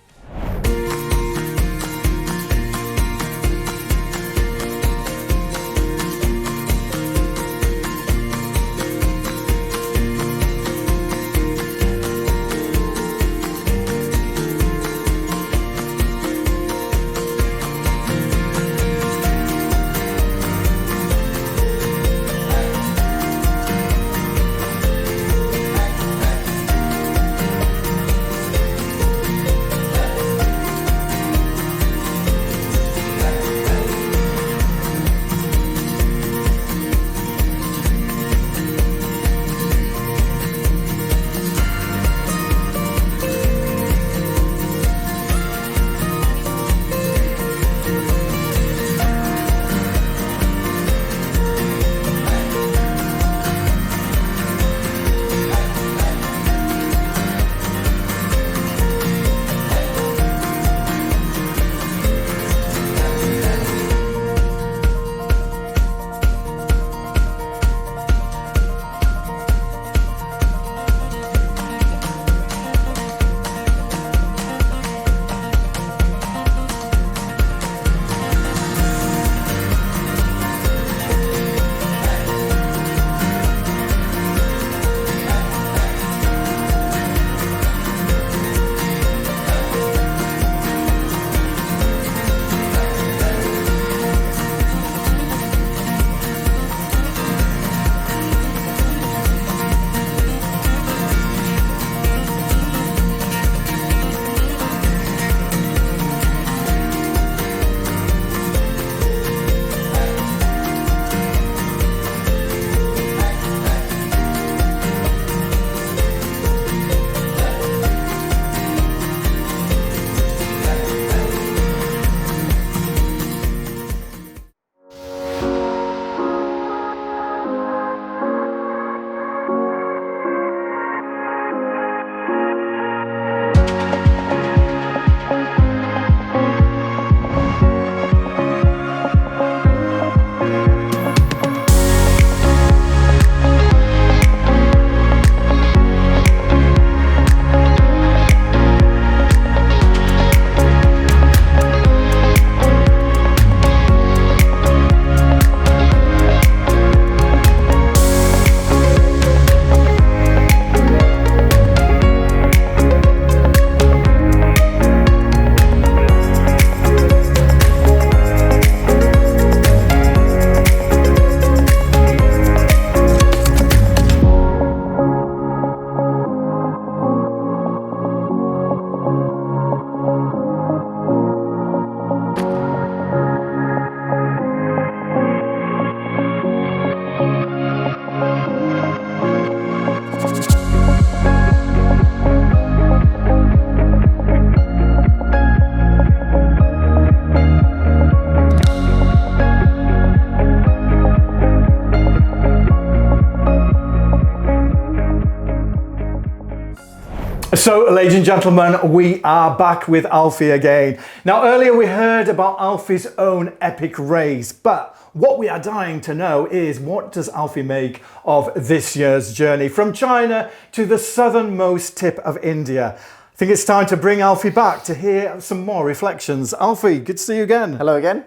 So, ladies and gentlemen, we are back with Alfie again. Now, earlier we heard about Alfie's own epic race, but what we are dying to know is, what does Alfie make of this year's journey from China to the southernmost tip of India? I think it's time to bring Alfie back to hear some more reflections. Alfie, good to see you again. Hello again.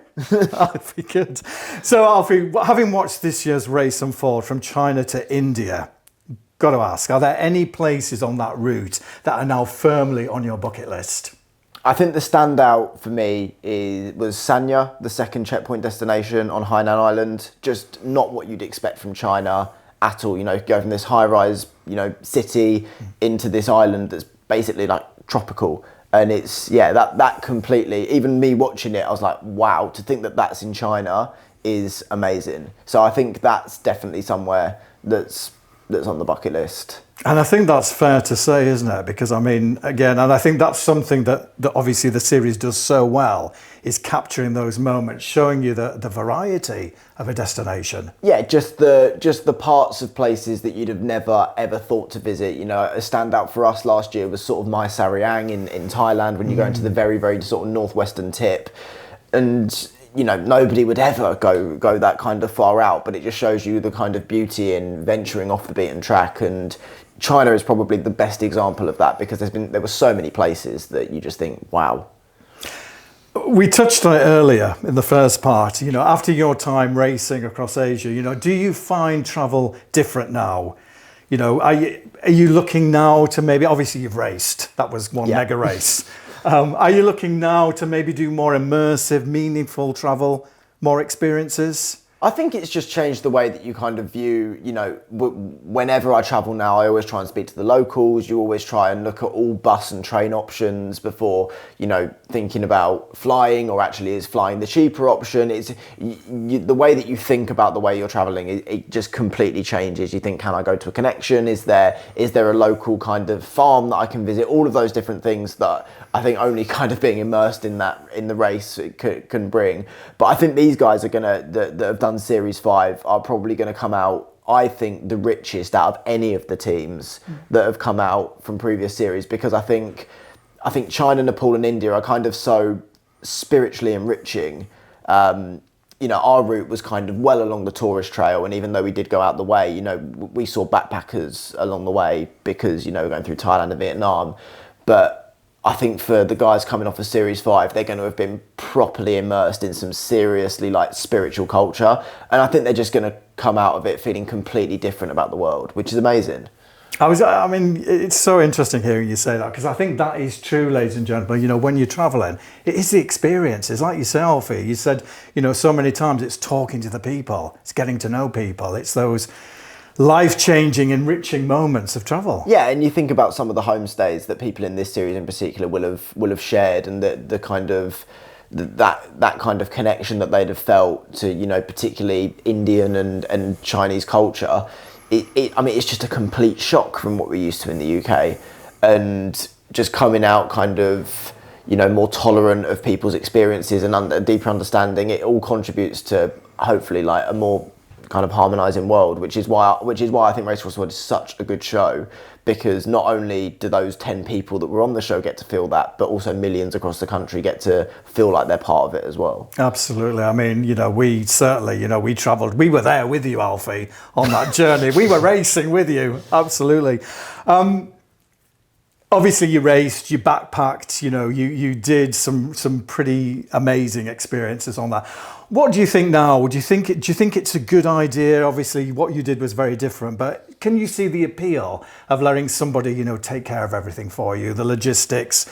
Alfie, good. So, Alfie, having watched this year's race unfold from China to India, got to ask, are there any places on that route that are now firmly on your bucket list? I think the standout for me was Sanya, the second checkpoint destination on Hainan Island. Just not what you'd expect from China at all. You know, go from this high-rise, you know, city into this island that's basically like tropical. And it's, yeah, that completely, even me watching it, I was like, wow, to think that that's in China is amazing. So I think that's definitely somewhere that's on the bucket list. And I think that's fair to say, isn't it? Because I mean, again, and I think that's something that obviously the series does so well, is capturing those moments, showing you the variety of a destination. Yeah, just the parts of places that you'd have never ever thought to visit. You know, a standout for us last year was sort of Mai Sariang in Thailand, when you go into the very, very sort of northwestern tip. And you know, nobody would ever go that kind of far out, but it just shows you the kind of beauty in venturing off the beaten track. And China is probably the best example of that, because there were so many places that you just think, wow. We touched on it earlier in the first part. You know, after your time racing across Asia, you know, do you find travel different now? You know, are you looking now to maybe, obviously you've raced, that was one mega race. Are you looking now to maybe do more immersive, meaningful travel, more experiences? I think it's just changed the way that you kind of view, you know, whenever I travel now, I always try and speak to the locals. You always try and look at all bus and train options before, you know, thinking about flying, or actually is flying the cheaper option. It's the way that you think about the way you're traveling, it just completely changes. You think, can I go to a connection? Is there a local kind of farm that I can visit? All of those different things that I think only kind of being immersed in the race can bring. But I think these guys are that have done Series 5 are probably going to come out, I think, the richest out of any of the teams that have come out from previous series, because I think China, Nepal and India are kind of so spiritually enriching. You know, our route was kind of well along the tourist trail, and even though we did go out the way, you know, we saw backpackers along the way because, you know, we're going through Thailand and Vietnam. But I think for the guys coming off of Series 5, they're going to have been properly immersed in some seriously like spiritual culture. And I think they're just going to come out of it feeling completely different about the world, which is amazing. I mean, it's so interesting hearing you say that, because I think that is true, ladies and gentlemen. You know, when you're traveling, it is the experiences. Like you say, Alfie, you said, you know, so many times it's talking to the people, it's getting to know people, it's those life-changing, enriching moments of travel. Yeah, and you think about some of the homestays that people in this series in particular will have shared, and the kind of that kind of connection that they'd have felt to, you know, particularly Indian and Chinese culture. I mean, it's just a complete shock from what we're used to in the UK, and just coming out kind of, you know, more tolerant of people's experiences and a deeper understanding. It all contributes to hopefully like a more kind of harmonising world, which is why I think Race Across the World is such a good show, because not only do those 10 people that were on the show get to feel that, but also millions across the country get to feel like they're part of it as well. Absolutely. I mean, you know, we certainly, you know, we travelled, we were there with you, Alfie, on that journey. We were racing with you. Absolutely. Obviously you raced, you backpacked, you know, you did some pretty amazing experiences on that. What do you think now? Do you think it's a good idea? Obviously what you did was very different, but can you see the appeal of letting somebody, you know, take care of everything for you, the logistics,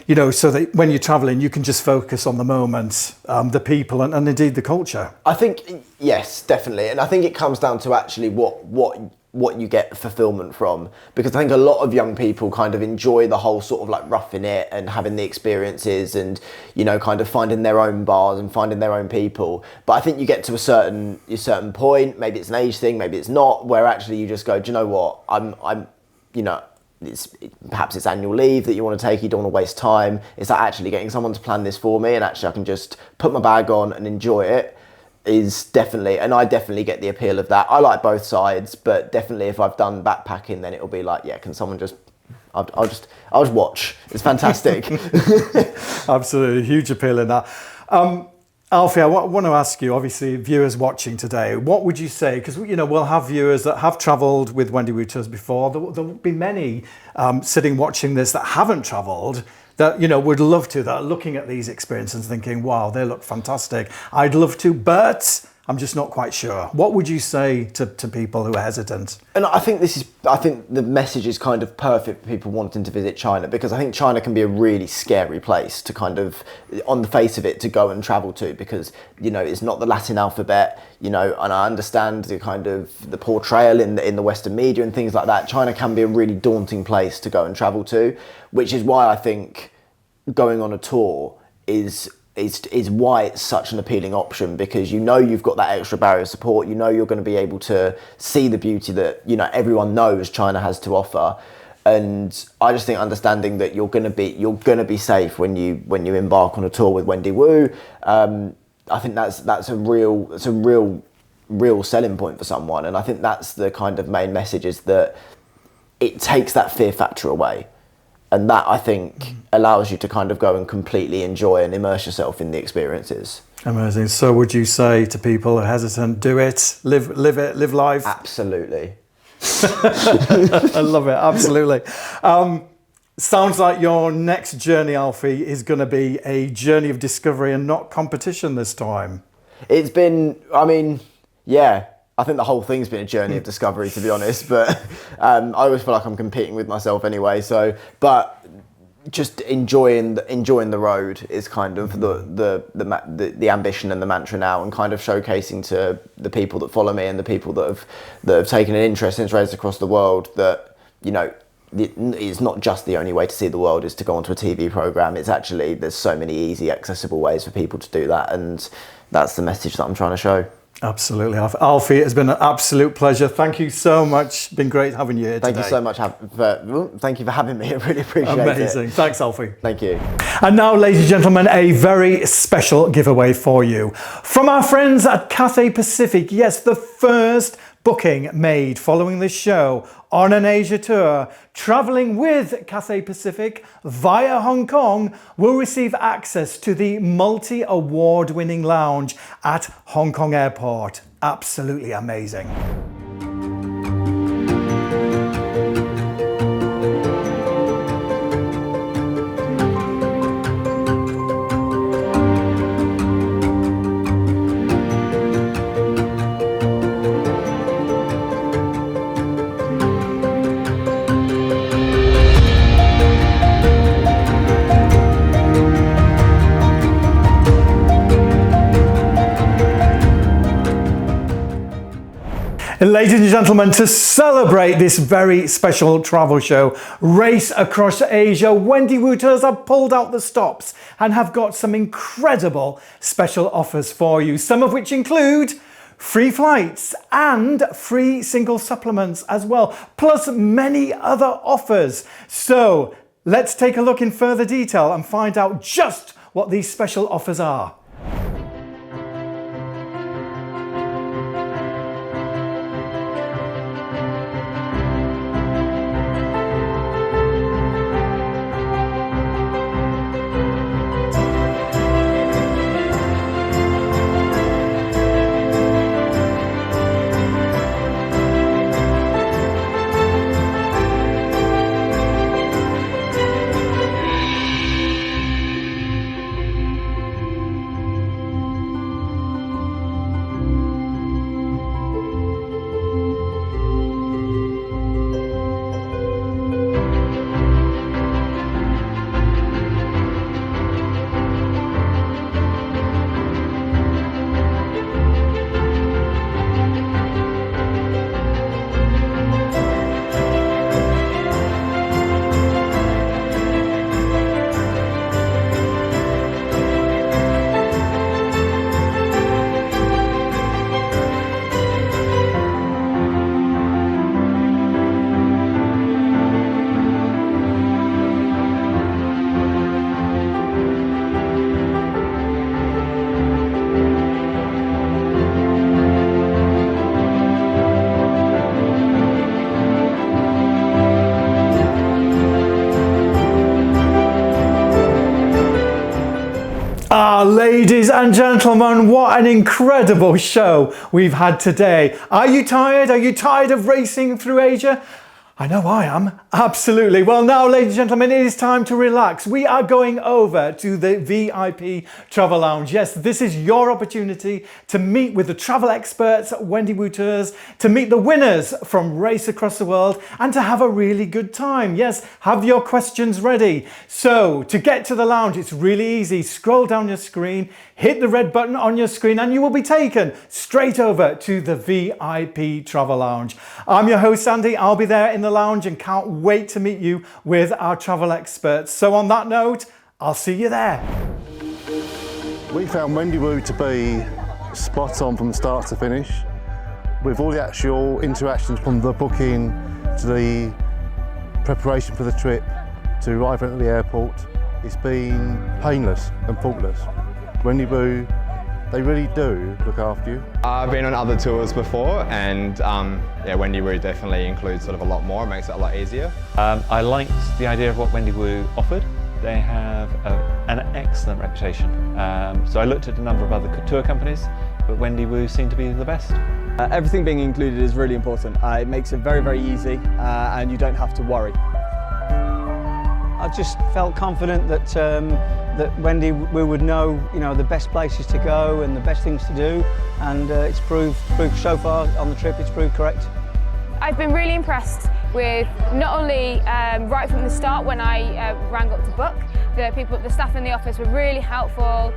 you know, so that when you're traveling, you can just focus on the moment, the people and indeed the culture? I think, yes, definitely. And I think it comes down to actually what you get fulfillment from, because I think a lot of young people kind of enjoy the whole sort of like roughing it and having the experiences and, you know, kind of finding their own bars and finding their own people. But I think you get to a certain point, maybe it's an age thing, maybe it's not, where actually you just go, do you know what, I'm you know, perhaps it's annual leave that you want to take, you don't want to waste time. It's like actually getting someone to plan this for me, and actually I can just put my bag on and enjoy it. Is definitely, and I definitely get the appeal of that. I like both sides, but definitely if I've done backpacking, then it'll be like, yeah, can someone just I'll just watch. It's fantastic. Absolutely, huge appeal in that. Alfie, I want to ask you, obviously, viewers watching today, what would you say? Because, you know, we'll have viewers that have travelled with Wendy Wu Tours before. There will be many sitting watching this that haven't travelled, that, you know, would love to, that are looking at these experiences thinking, wow, they look fantastic. I'd love to, but I'm just not quite sure. What would you say to people who are hesitant? And I think the message is kind of perfect for people wanting to visit China, because I think China can be a really scary place to kind of, on the face of it, to go and travel to, because, you know, it's not the Latin alphabet, you know, and I understand the kind of the portrayal in the Western media and things like that. China can be a really daunting place to go and travel to, which is why I think going on a tour is why it's such an appealing option, because you know you've got that extra barrier of support. You know you're going to be able to see the beauty that, you know, everyone knows China has to offer. And I just think understanding that you're going to be safe when you embark on a tour with Wendy Wu, I think that's a real selling point for someone. And I think that's the kind of main message, is that it takes that fear factor away. And that, I think, allows you to kind of go and completely enjoy and immerse yourself in the experiences. Amazing. So would you say to people who are hesitant, do it, live life? Absolutely. I love it, absolutely. Sounds like your next journey, Alfie, is going to be a journey of discovery and not competition this time. It's been, I mean, yeah. I think the whole thing's been a journey of discovery, to be honest. But I always feel like I'm competing with myself anyway. So, but just enjoying the road is kind of the ambition and the mantra now, and kind of showcasing to the people that follow me and the people that have taken an interest in races across the world that, you know, it's not just the only way to see the world is to go onto a TV program. It's actually, there's so many easy, accessible ways for people to do that, and that's the message that I'm trying to show. Absolutely. Alfie, it's been an absolute pleasure. Thank you so much. Been great having you here today. Thank you so much thank you for having me. I really appreciate it. Amazing. Thanks, Alfie. Thank you. And now, ladies and gentlemen, a very special giveaway for you. From our friends at Cathay Pacific. Yes, the first booking made following this show on an Asia tour, travelling with Cathay Pacific via Hong Kong, will receive access to the multi-award-winning lounge at Hong Kong Airport. Absolutely amazing. Ladies and gentlemen, to celebrate this very special travel show, Race Across Asia, Wendy Wu Tours have pulled out the stops and have got some incredible special offers for you, some of which include free flights and free single supplements as well, plus many other offers. So let's take a look in further detail and find out just what these special offers are. Ladies and gentlemen, what an incredible show we've had today. Are you tired? Are you tired of racing through Asia? I know I am, absolutely. Well now, ladies and gentlemen, it is time to relax. We are going over to the VIP Travel Lounge. Yes, this is your opportunity to meet with the travel experts at Wendy Wu Tours, to meet the winners from Race Across the World, and to have a really good time. Yes, have your questions ready. So, to get to the lounge, it's really easy. Scroll down your screen, hit the red button on your screen, and you will be taken straight over to the VIP Travel Lounge. I'm your host, Andy. I'll be there in the lounge and can't wait to meet you with our travel experts. So on that note, I'll see you there. We found Wendy Wu to be spot on from start to finish, with all the actual interactions from the booking to the preparation for the trip to arriving at the airport. It's been painless and faultless. Wendy Wu, they really do look after you. I've been on other tours before, and yeah, Wendy Wu definitely includes sort of a lot more, makes it a lot easier. I liked the idea of what Wendy Wu offered. They have an excellent reputation. So I looked at a number of other tour companies, but Wendy Wu seemed to be the best. Everything being included is really important. It makes it very, very easy, and you don't have to worry. I just felt confident that that Wendy Wu would know, the best places to go and the best things to do, and it's proved so far on the trip. It's proved correct. I've been really impressed with not only right from the start when I rang up to book. The staff in the office were really helpful,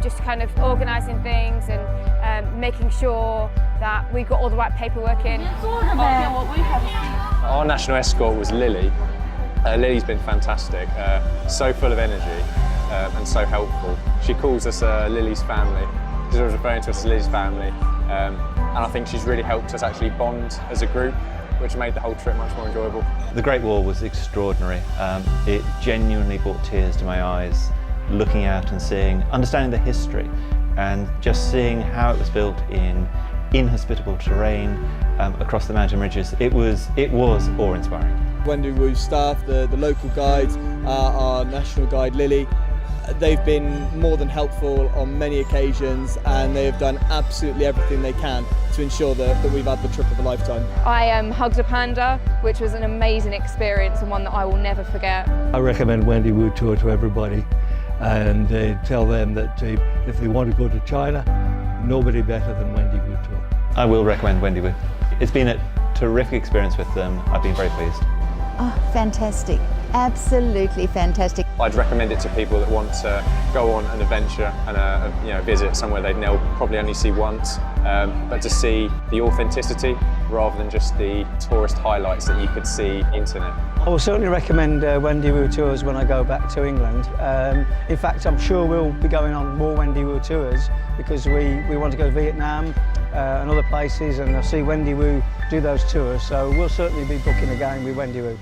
just kind of organising things and making sure that we got all the right paperwork in. Our national escort was Lily. Lily's been fantastic, so full of energy and so helpful. She calls us Lily's family. She's always referring to us as Lily's family, and I think she's really helped us actually bond as a group, which made the whole trip much more enjoyable. The Great Wall was extraordinary. It genuinely brought tears to my eyes, looking out and understanding the history, and just seeing how it was built in inhospitable terrain across the mountain ridges. It was awe-inspiring. Wendy Wu staff, the local guides, our national guide Lily, they've been more than helpful on many occasions, and they have done absolutely everything they can to ensure that we've had the trip of a lifetime. I hugged a panda, which was an amazing experience and one that I will never forget. I recommend Wendy Wu Tour to everybody, and tell them that if they want to go to China, nobody better than Wendy Wu Tour. I will recommend Wendy Wu. It's been a terrific experience with them. I've been very pleased. Oh, fantastic. Absolutely fantastic. I'd recommend it to people that want to go on an adventure and visit somewhere they'd probably only see once, but to see the authenticity rather than just the tourist highlights that you could see on the internet. I will certainly recommend Wendy Wu Tours when I go back to England. In fact, I'm sure we'll be going on more Wendy Wu Tours because we want to go to Vietnam and other places, and I'll see Wendy Wu do those tours, so we'll certainly be booking again with Wendy Wu.